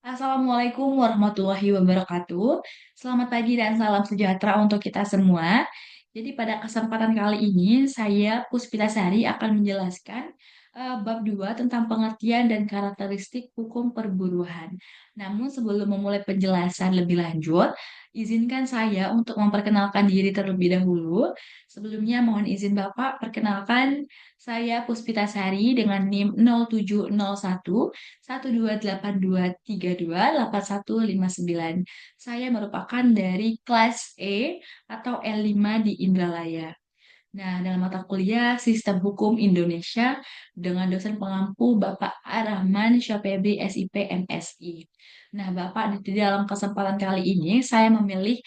Assalamualaikum warahmatullahi wabarakatuh. Selamat pagi dan salam sejahtera untuk kita semua. Jadi pada kesempatan kali ini saya Puspitasari akan menjelaskan bab 2 tentang pengertian dan karakteristik hukum perburuhan. Namun sebelum memulai penjelasan lebih lanjut, izinkan saya untuk memperkenalkan diri terlebih dahulu. Sebelumnya mohon izin Bapak perkenalkan saya Puspitasari dengan NIM 0701 12823281159. Saya merupakan dari kelas E atau L5 di Indralaya. Nah, dalam mata kuliah Sistem Hukum Indonesia dengan dosen pengampu Bapak Ar-Rahman Syafebi SIP MSI. Nah, Bapak di dalam kesempatan kali ini saya memilih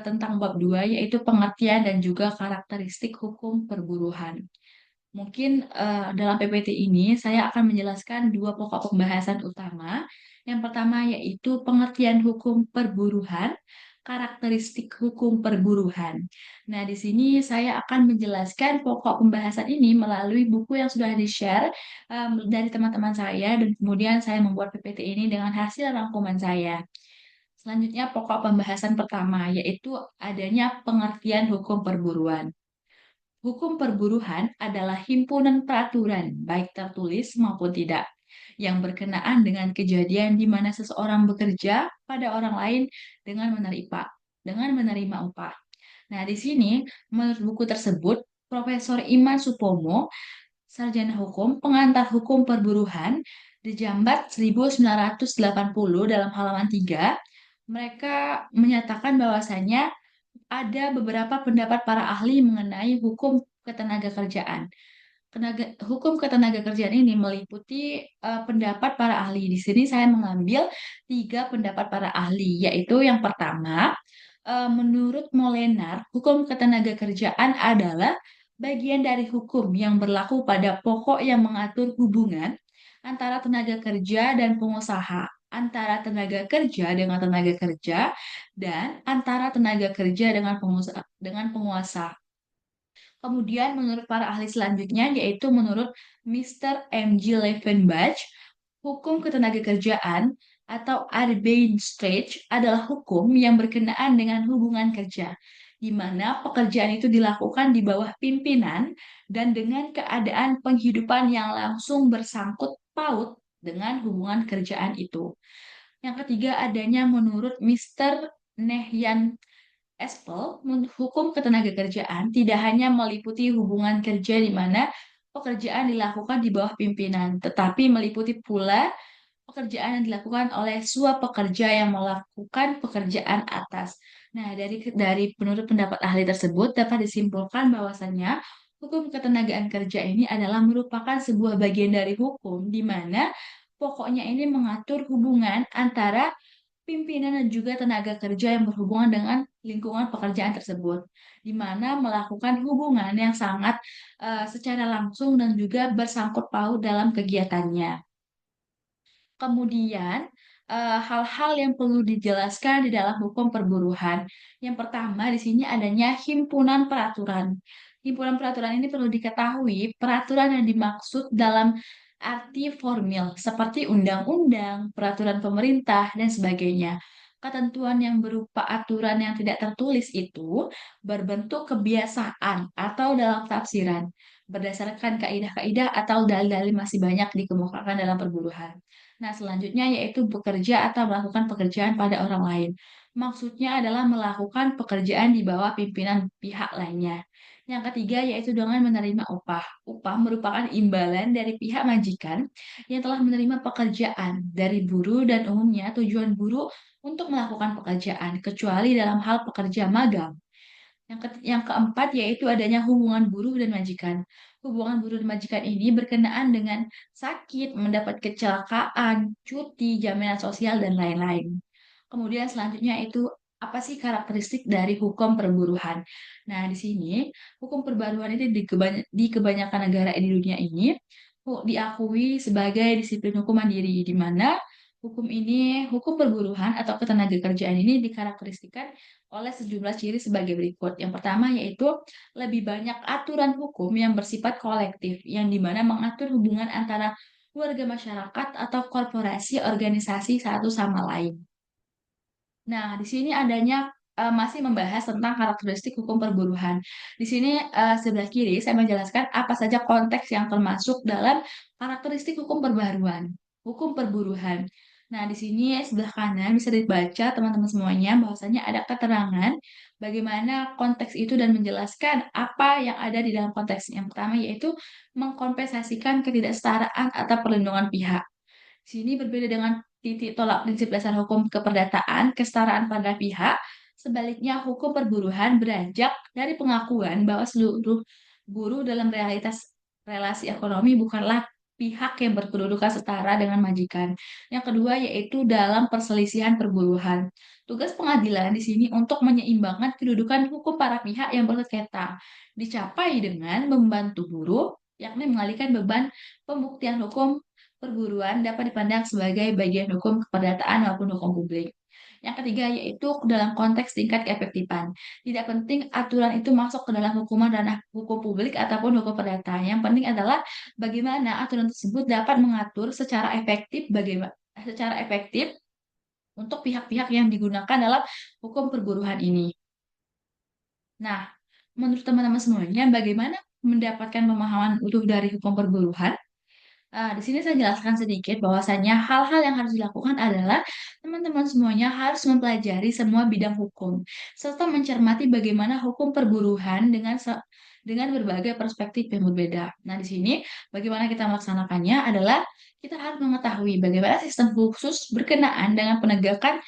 tentang bab 2 yaitu pengertian dan juga karakteristik hukum perburuhan. Mungkin dalam PPT ini saya akan menjelaskan dua pokok pembahasan utama. Yang pertama yaitu pengertian hukum perburuhan, karakteristik hukum perburuhan. Nah, di sini saya akan menjelaskan pokok pembahasan ini melalui buku yang sudah di-share dari teman-teman saya dan kemudian saya membuat PPT ini dengan hasil rangkuman saya. Selanjutnya pokok pembahasan pertama yaitu adanya pengertian hukum perburuan. Hukum perburuhan adalah himpunan peraturan, baik tertulis maupun tidak, yang berkenaan dengan kejadian di mana seseorang bekerja pada orang lain dengan menerima upah. Nah, di sini menurut buku tersebut, Profesor Iman Supomo, sarjana hukum, pengantar hukum perburuhan di Jambat 1980 dalam halaman 3, mereka menyatakan bahwasanya ada beberapa pendapat para ahli mengenai hukum ketenagakerjaan. Hukum ketenagakerjaan ini meliputi pendapat para ahli. Di sini saya mengambil tiga pendapat para ahli, yaitu yang pertama, menurut Molenar, hukum ketenagakerjaan adalah bagian dari hukum yang berlaku pada pokok yang mengatur hubungan antara tenaga kerja dan pengusaha, antara tenaga kerja dengan tenaga kerja, dan antara tenaga kerja dengan penguasa. Kemudian menurut para ahli selanjutnya yaitu menurut Mr. M.G. Levenbach, hukum ketenagakerjaan atau Arbeitsrecht adalah hukum yang berkenaan dengan hubungan kerja, di mana pekerjaan itu dilakukan di bawah pimpinan dan dengan keadaan penghidupan yang langsung bersangkut paut dengan hubungan kerjaan itu. Yang ketiga adanya menurut Mr. Nehyan Espel, hukum ketenagakerjaan tidak hanya meliputi hubungan kerja di mana pekerjaan dilakukan di bawah pimpinan, tetapi meliputi pula pekerjaan yang dilakukan oleh suap pekerja yang melakukan pekerjaan atas. Nah, dari menurut pendapat ahli tersebut dapat disimpulkan bahwasanya hukum ketenagaan kerja ini adalah merupakan sebuah bagian dari hukum di mana pokoknya ini mengatur hubungan antara pimpinan dan juga tenaga kerja yang berhubungan dengan lingkungan pekerjaan tersebut, di mana melakukan hubungan yang sangat secara langsung dan juga bersangkut paut dalam kegiatannya. Kemudian, hal-hal yang perlu dijelaskan di dalam hukum perburuhan. Yang pertama, di sini adanya himpunan peraturan. Himpunan peraturan ini perlu diketahui, peraturan yang dimaksud dalam arti formil, seperti undang-undang, peraturan pemerintah, dan sebagainya. Ketentuan yang berupa aturan yang tidak tertulis itu berbentuk kebiasaan atau dalam tafsiran, berdasarkan kaidah-kaidah atau dalil-dalil masih banyak dikemukakan dalam perburuhan. Nah, selanjutnya yaitu bekerja atau melakukan pekerjaan pada orang lain. Maksudnya adalah melakukan pekerjaan di bawah pimpinan pihak lainnya. Yang ketiga yaitu dengan menerima upah. Upah merupakan imbalan dari pihak majikan yang telah menerima pekerjaan dari buruh dan umumnya tujuan buruh untuk melakukan pekerjaan, kecuali dalam hal pekerja magang. Yang keempat yaitu adanya hubungan buruh dan majikan. Hubungan buruh dan majikan ini berkenaan dengan sakit, mendapat kecelakaan, cuti, jaminan sosial, dan lain-lain. Kemudian selanjutnya itu apa sih karakteristik dari hukum perburuhan? Nah, di sini hukum perburuhan itu di kebanyakan negara di dunia ini diakui sebagai disiplin hukum mandiri, di mana hukum perburuhan atau ketenagakerjaan ini dikarakteristikan oleh sejumlah ciri sebagai berikut. Yang pertama yaitu lebih banyak aturan hukum yang bersifat kolektif, yang dimana mengatur hubungan antara warga masyarakat, atau korporasi organisasi satu sama lain. Nah, di sini adanya masih membahas tentang karakteristik hukum perburuhan. Di sini sebelah kiri saya menjelaskan apa saja konteks yang termasuk dalam karakteristik hukum perburuhan. Nah, di sini sebelah kanan bisa dibaca teman-teman semuanya bahwasanya ada keterangan bagaimana konteks itu dan menjelaskan apa yang ada di dalam konteks. Yang pertama yaitu mengkompensasikan ketidaksetaraan atau perlindungan pihak. Sini berbeda dengan titik tolak prinsip dasar hukum keperdataan, kesetaraan pada pihak. Sebaliknya, hukum perburuhan beranjak dari pengakuan bahwa seluruh buruh dalam realitas relasi ekonomi bukanlah pihak yang berkedudukan setara dengan majikan. Yang kedua yaitu dalam perselisihan perburuhan. Tugas pengadilan di sini untuk menyeimbangkan kedudukan hukum para pihak yang bersengketa. Dicapai dengan membantu buruh, yakni mengalihkan beban pembuktian hukum perburuan dapat dipandang sebagai bagian hukum keperdataan maupun hukum publik. Yang ketiga yaitu dalam konteks tingkat keefektifan. Tidak penting aturan itu masuk ke dalam hukuman ranah hukum publik ataupun hukum perdata. Yang penting adalah bagaimana aturan tersebut dapat mengatur secara efektif untuk pihak-pihak yang digunakan dalam hukum perburuhan ini. Nah, menurut teman-teman semuanya, bagaimana mendapatkan pemahaman utuh dari hukum perburuhan? Di sini saya jelaskan sedikit bahwasanya hal-hal yang harus dilakukan adalah teman-teman semuanya harus mempelajari semua bidang hukum serta mencermati bagaimana hukum perburuhan dengan berbagai perspektif yang berbeda. Nah, di sini bagaimana kita melaksanakannya adalah kita harus mengetahui bagaimana sistem khusus berkenaan dengan penegakan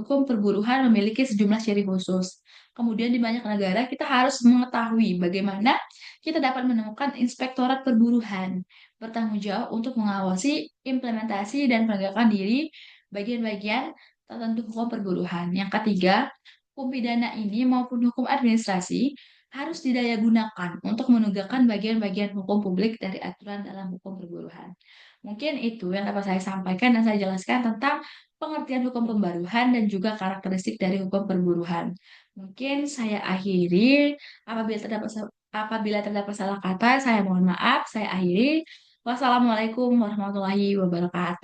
hukum perburuhan memiliki sejumlah ciri khusus. Kemudian di banyak negara kita harus mengetahui bagaimana kita dapat menemukan inspektorat perburuhan bertanggung jawab untuk mengawasi implementasi dan penegakan diri bagian-bagian tertentu hukum perburuhan. Yang ketiga, hukum pidana ini maupun hukum administrasi harus didayagunakan untuk menegakkan bagian-bagian hukum publik dari aturan dalam hukum perburuhan. Mungkin itu yang dapat saya sampaikan dan saya jelaskan tentang pengertian hukum pembaruhan dan juga karakteristik dari hukum perburuhan. Mungkin saya akhiri apabila terdapat salah kata, saya mohon maaf. Saya akhiri. Wassalamualaikum warahmatullahi wabarakatuh.